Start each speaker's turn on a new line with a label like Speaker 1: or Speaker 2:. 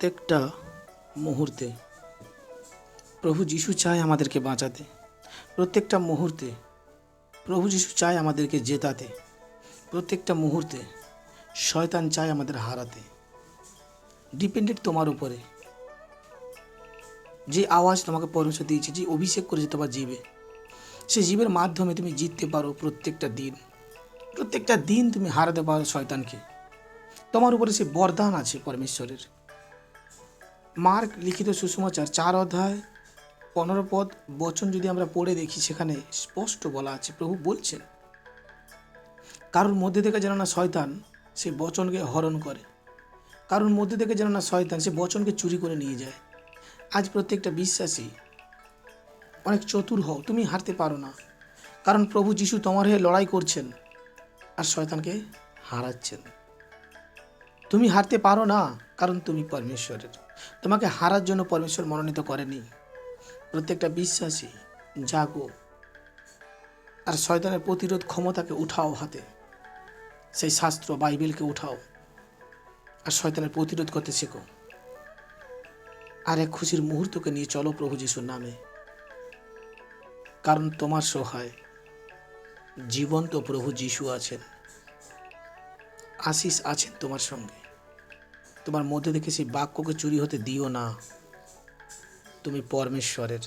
Speaker 1: প্রত্যেকটা মুহূর্তে প্রভু যিশু চায় আমাদেরকে বাঁচাতে। প্রত্যেকটা মুহূর্তে প্রভু যিশু চায় আমাদেরকে জেতাতে। প্রত্যেকটা মুহূর্তে শয়তান চায় আমাদের হারাতে। ডিপেন্ডেড তোমার উপরে। যে আওয়াজ তোমাকে পরমেশ্বর দিয়েছে, যে অভিষেক করেছে তোমার জীবে, সেই জীবের মাধ্যমে তুমি জিততে পারো। প্রত্যেকটা দিন তুমি হারাতে পারো শয়তানকে। তোমার উপরে সে বরদান আছে পরমেশ্বরের। মার্ক লিখিত সুসমাচার 4 অধ্যায় 15 পদ বচন যদি আমরা পড়ে দেখি, সেখানে স্পষ্ট বলা আছে, প্রভু বলছেন, কারোর মধ্যে থেকে যেন না শয়তান সে বচনকে হরণ করে, কারোর মধ্যে থেকে যেন না শয়তান সে বচনকে চুরি করে নিয়ে যায়। আজ প্রত্যেকটা বিশ্বাসী অনেক চতুর হও, তুমি হারতে পারো না, কারণ প্রভু যিশু তোমার হয়ে লড়াই করছেন আর শয়তানকে হারাচ্ছেন। তুমি হারতে পারো না, কারণ তুমি পরমেশ্বরের। তোমাকে হারার জন্য পরমেশ্বর মনোনীত করেনি। প্রত্যেকটা বিশ্বাসী জাগো আর শয়তানের প্রতিরোধ ক্ষমতাকে উঠাও হাতে। সেই শাস্ত্র বাইবেলকে উঠাও আর শয়তানের প্রতিরোধ করতে শেখো। আর এক খুশির মুহূর্তকে নিয়ে চলো প্রভু যিশুর নামে, কারণ তোমার সহায় জীবন্ত প্রভু যিশু আছেন। আশিস আছেন তোমার সঙ্গে। তোমার মধ্যে থেকে সেই বাক্যকে চুরি হতে দিও না। তুমি পরমেশ্বরের।